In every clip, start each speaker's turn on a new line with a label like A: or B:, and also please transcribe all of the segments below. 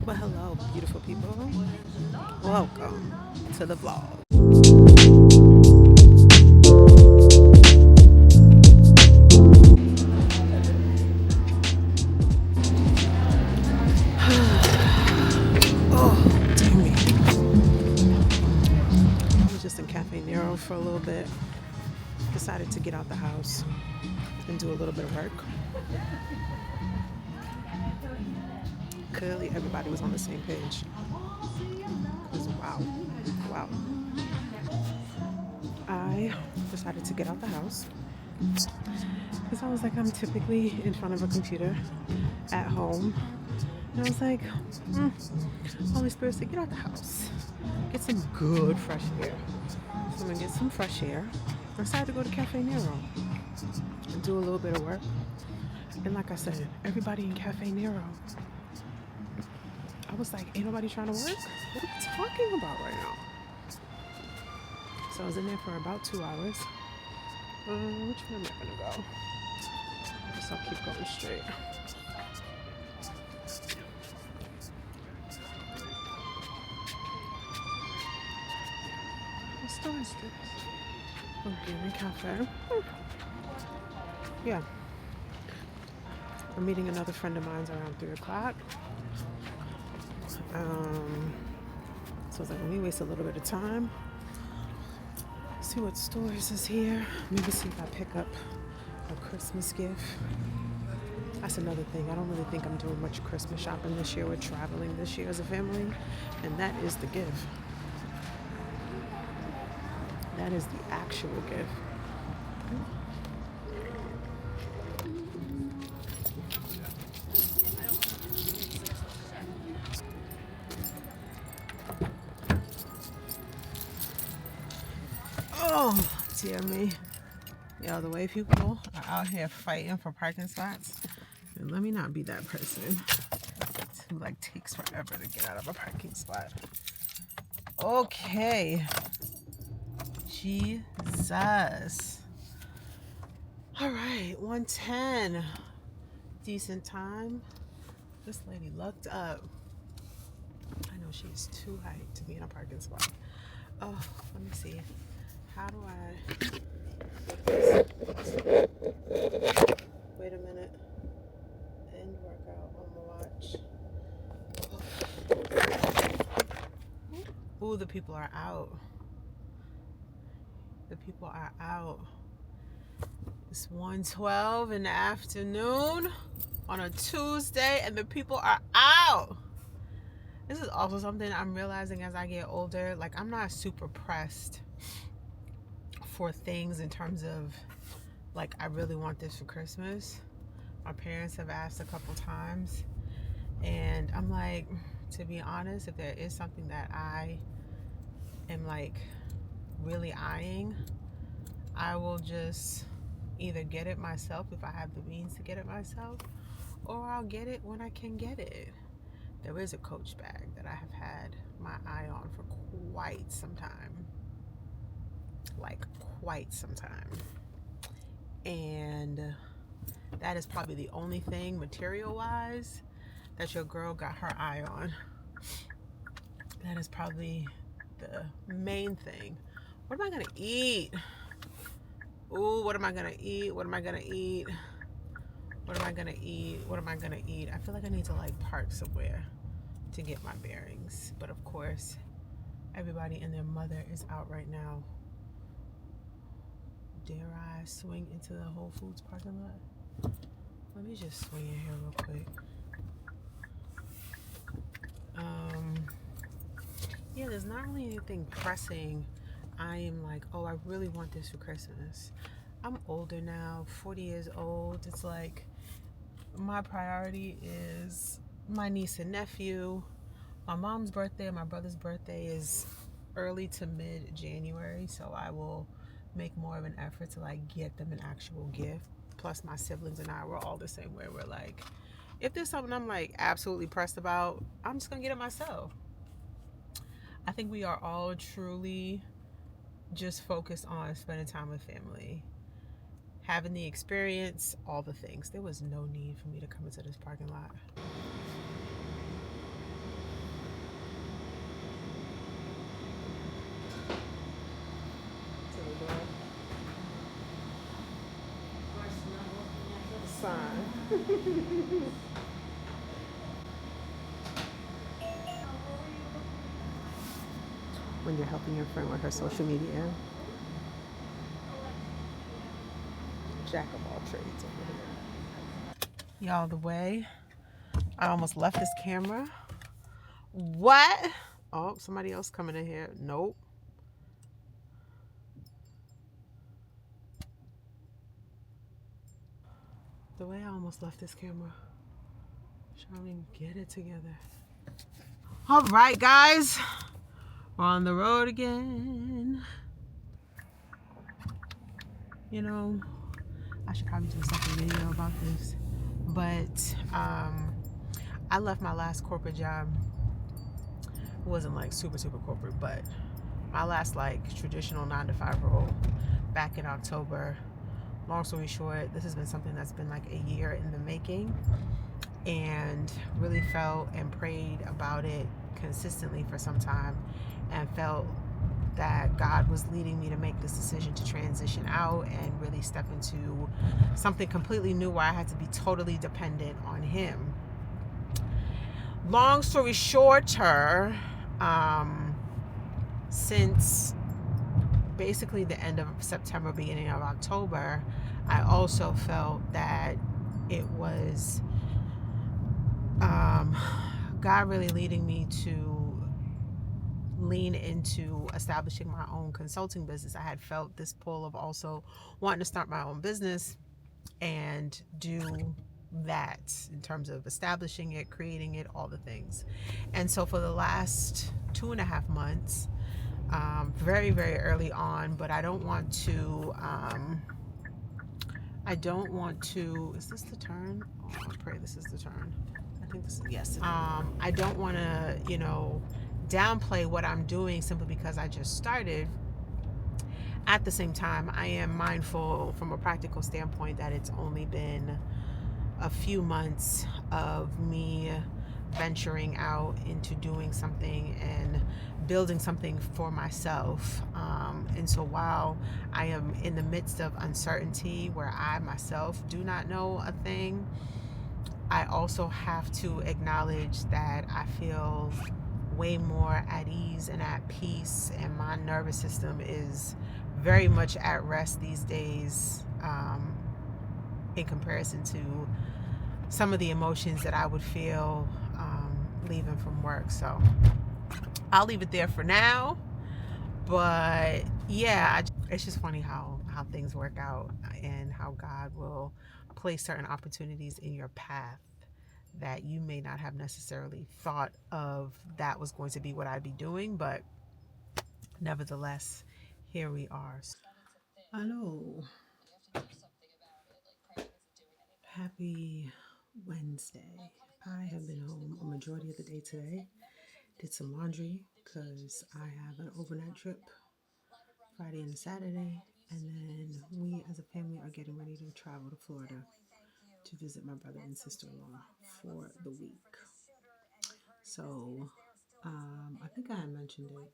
A: Well, hello, beautiful people. Welcome to the vlog. Oh, dear me. I was just in Cafe Nero for a little bit. Decided to get out the house and do a little bit of work. Clearly, everybody was on the same page. Because, wow. Wow. I decided to get out the house because I was like, I'm typically in front of a computer at home. And I was like, mm, Holy Spirit said, get out the house. Get some good fresh air. So I'm going to get some fresh air. I decided to go to Cafe Nero and do a little bit of work. And like I said, everybody in Cafe Nero, I was like, ain't nobody trying to work? What are you talking about right now? So I was in there for about 2 hours. Which way am I going to go? I guess I'll keep going straight. What store is this? Organic Cafe. Yeah. I'm meeting another friend of mine around 3 o'clock. So I was like, let me waste a little bit of time. See what stores is here. Maybe see if I pick up a Christmas gift. That's another thing. I don't really think I'm doing much Christmas shopping this year. We're traveling this year as a family. And that is the gift. That is the actual gift. Oh, dear me. Yo, the way people are out here fighting for parking spots. And let me not be that person who like takes forever to get out of a parking spot. Okay. Jesus. All right, 110. Decent time. This lady looked up. I know she's too hyped to be in a parking spot. Oh, let me see. How do I... Wait a minute. End workout on the watch. Ooh, the people are out. The people are out. It's 1:12 in the afternoon on a Tuesday and the people are out. This is also something I'm realizing as I get older. Like, I'm not super pressed for things in terms of, like, I really want this for Christmas. My parents have asked a couple times. And I'm like, to be honest, if there is something that I am, like, really eyeing, I will just either get it myself if I have the means to get it myself, or I'll get it when I can get it. There is a Coach bag that I have had my eye on for quite some time. Like, quite some time. And that is probably the only thing material-wise that your girl got her eye on. That is probably the main thing. What am I gonna eat? Ooh, what am I gonna eat? What am I gonna eat? What am I gonna eat? What am I gonna eat? I feel like I need to like park somewhere to get my bearings. But of course, everybody and their mother is out right now. Dare I swing into the Whole Foods parking lot? Let me just swing in here real quick. Yeah, there's not really anything pressing. I am like, oh, I really want this for Christmas. I'm older now, 40 years old. It's like my priority is my niece and nephew. My mom's birthday and my brother's birthday is early to mid January, so I will make more of an effort to like get them an actual gift. Plus my siblings and I, we're all the same way. We're like, if there's something I'm like absolutely pressed about, I'm just gonna get it myself. I think we are all truly just focused on spending time with family, having the experience, all the things. There was no need for me to come into this parking lot. When you're helping your friend with her social media. Jack of all trades over here. Y'all, the way I almost left this camera. What? Oh, somebody else coming in here. Nope. The way I almost left this camera. Charlene, get it together. All right, guys. We're on the road again. You know, I should probably do a separate video about this. But I left my last corporate job. It wasn't like super corporate, but my last like traditional 9-to-5 role back in October. Long story short, this has been something that's been like a year in the making, and really felt and prayed about it consistently for some time, and felt that God was leading me to make this decision to transition out and really step into something completely new where I had to be totally dependent on Him. Long story shorter, since basically the end of September, beginning of October, I also felt that it was God really leading me to lean into establishing my own consulting business. I had felt this pull of also wanting to start my own business and do that in terms of establishing it, creating it, all the things. And so for the last 2.5 months, very early on, but I don't want to is this the turn? Oh, I pray this is the turn. I think this is, yes. I don't want to, downplay what I'm doing simply because I just started. At the same time, I am mindful from a practical standpoint that it's only been a few months of me venturing out into doing something and building something for myself. And so while I am in the midst of uncertainty where I myself do not know a thing, I also have to acknowledge that I feel way more at ease and at peace, and my nervous system is very much at rest these days, in comparison to some of the emotions that I would feel leaving from work. So I'll leave it there for now. But yeah, it's just funny how things work out, and how God will place certain opportunities in your path that you may not have necessarily thought of that was going to be what I'd be doing, but nevertheless, here we are. Hello. Happy Wednesday. I have been home a majority of the day today. Did some laundry because I have an overnight trip Friday and Saturday. And then we as a family are getting ready to travel to Florida to visit my brother and sister-in-law for the week. So I think I had mentioned it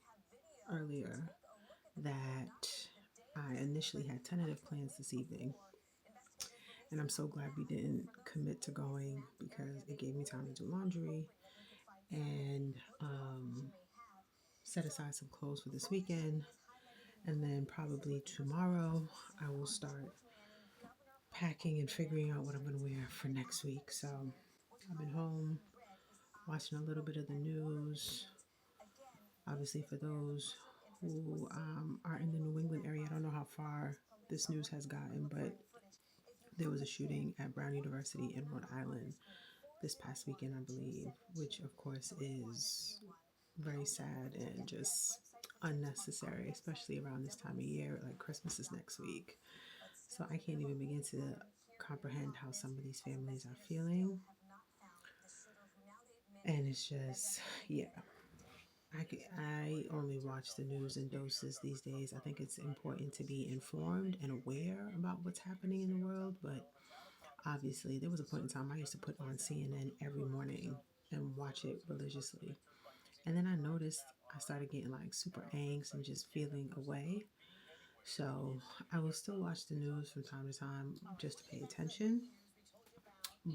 A: earlier that I initially had tentative plans this evening. And I'm so glad we didn't commit to going because it gave me time to do laundry and set aside some clothes for this weekend. And then probably tomorrow I will start packing and figuring out what I'm going to wear for next week. So I've been home watching a little bit of the news. Obviously, for those who are in the New England area, I don't know how far this news has gotten, but there was a shooting at Brown University in Rhode Island this past weekend, I believe, which of course is very sad and just unnecessary, especially around this time of year. Like Christmas is next week. So I can't even begin to comprehend how some of these families are feeling. And it's just, yeah. I only watch the news in doses these days. I think it's important to be informed and aware about what's happening in the world, but obviously there was a point in time I used to put on CNN every morning and watch it religiously. And then I noticed I started getting like super angst and just feeling away. So I will still watch the news from time to time just to pay attention.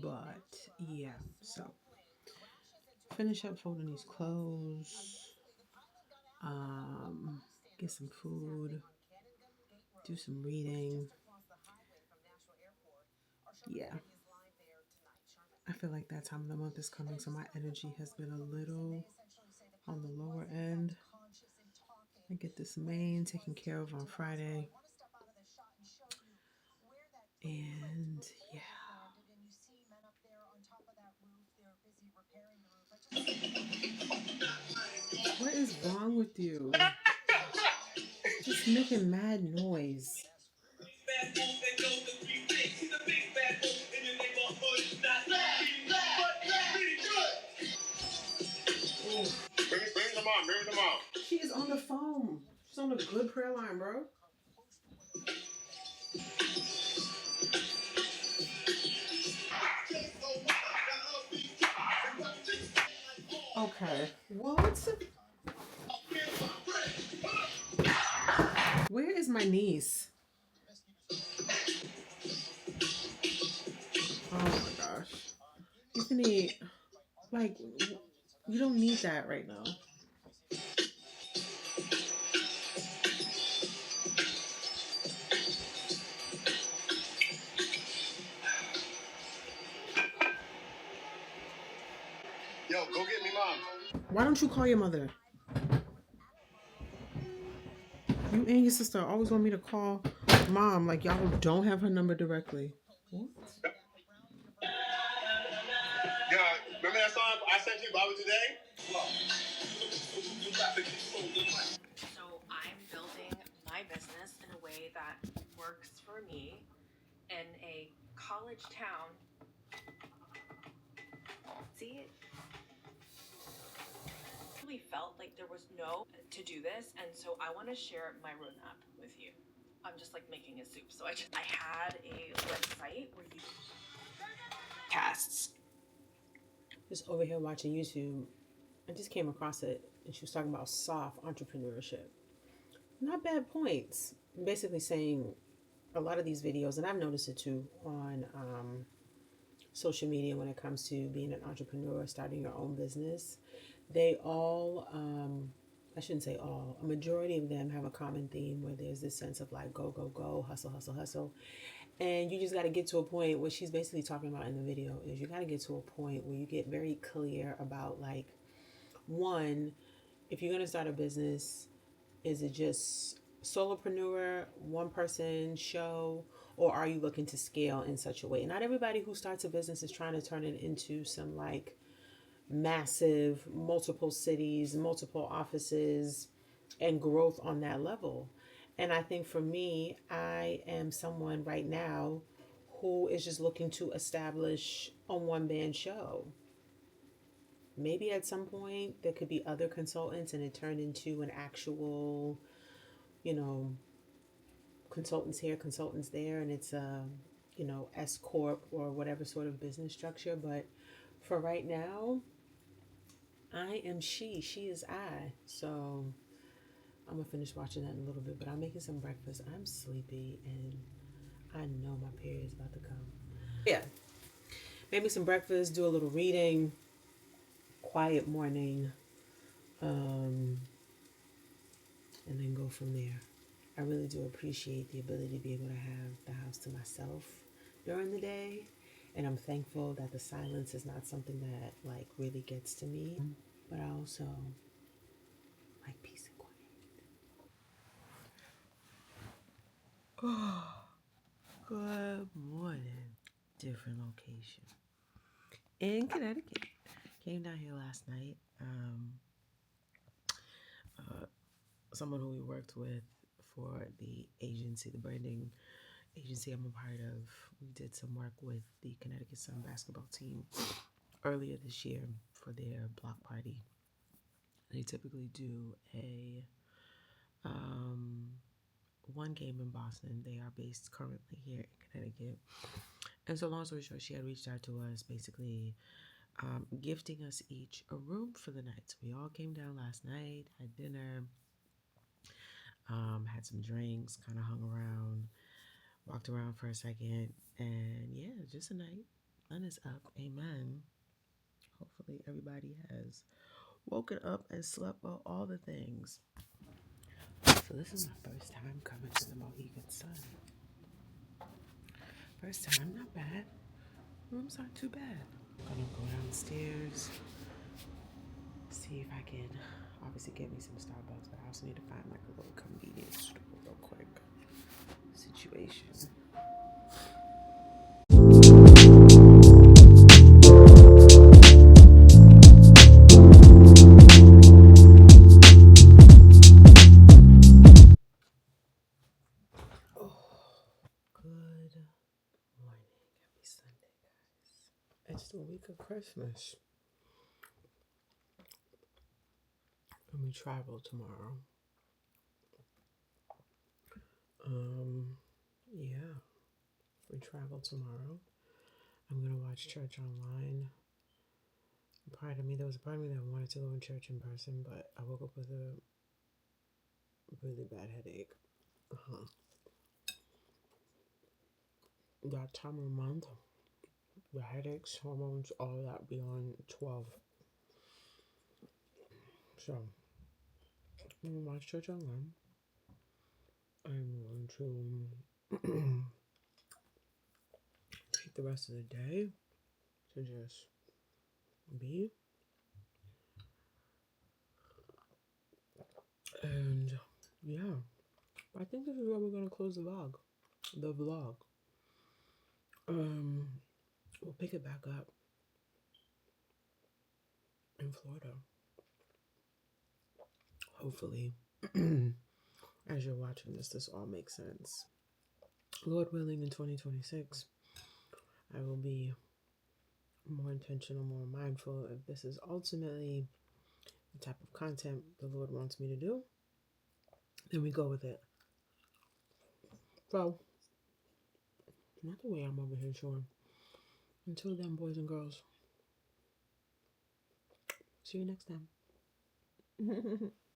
A: But yeah, so finish up folding these clothes, um, get some food, do some reading. Yeah, I feel like that time of the month is coming, so my energy has been a little on the lower end. I get this main taken care of on Friday. And yeah. What is wrong with you? Just making mad noise. Bring them on, bring them on. She is on the phone. She's on the good prayer line, bro. Okay. What? Where is my niece? Oh my gosh. Anthony, like, you don't need that right now. Yo, go get me mom. Why don't you call your mother? You and your sister always want me to call mom, like y'all don't have her number directly. What? Yeah, remember that song I sent you about today? So I'm building my business in a way that works for me in a college town. See, really felt like there was no to do this, and so I want to share my roadmap with you. I'm just like making a soup, so I had a website where you casts. Just over here watching YouTube, I just came across it, and she was talking about soft entrepreneurship. Not bad points. Basically saying a lot of these videos, and I've noticed it too on social media when it comes to being an entrepreneur, starting your own business, they all, I shouldn't say all, a majority of them have a common theme where there's this sense of like, go, go, go, hustle, hustle, hustle. And you just got to get to a point, what she's basically talking about in the video is you got to get to a point where you get very clear about like, one, if you're going to start a business, is it just solopreneur, one person show, or are you looking to scale in such a way? Not everybody who starts a business is trying to turn it into some like massive, multiple cities, multiple offices, and growth on that level. And I think for me, I am someone right now who is just looking to establish a one band show. Maybe at some point there could be other consultants and it turned into an actual, you know, consultants here, consultants there, and it's a, S corp or whatever sort of business structure. But for right now, I am she is I. So I'm gonna finish watching that in a little bit. But I'm making some breakfast. I'm sleepy and I know my period's about to come. Yeah, maybe some breakfast, do a little reading, quiet morning, um, and then go from there. I really do appreciate the ability to be able to have the house to myself during the day. And I'm thankful that the silence is not something that like really gets to me. But I also like peace and quiet. Oh, good morning. Different location. In Connecticut. Came down here last night. Uh, Someone who we worked with for the agency, the branding agency I'm a part of, we did some work with the Connecticut Sun basketball team earlier this year for their block party. They typically do a one game in Boston. They are based currently here in Connecticut. And so, long story short, she had reached out to us basically gifting us each a room for the night. So, we all came down last night, had dinner, had some drinks, kind of hung around, walked around for a second, and yeah, just a night. Sun is up. Amen. Hopefully, everybody has woken up and slept well, all the things. So, this is my first time coming to the Mohegan Sun. First time, not bad. Rooms aren't too bad. I'm gonna go downstairs, see if I can obviously get me some Starbucks, but I also need to find like a little convenience store real quick situation. Good morning. Happy Sunday, guys. It's the week of Christmas. And we travel tomorrow. Yeah. We travel tomorrow. I'm gonna watch church online. There was a part of me that wanted to go in church in person, but I woke up with a really bad headache. That time of month, the headaches, hormones, all that beyond 12. So, I'm gonna watch church online. I'm going to take the rest of the day to just be. And yeah, I think this is where we're gonna close the vlog. We'll pick it back up in Florida. Hopefully, as you're watching this all makes sense. Lord willing, in 2026, I will be more intentional, more mindful. If this is ultimately the type of content the Lord wants me to do, then we go with it. So, not the way I'm over here, sure. Until then, boys and girls, see you next time.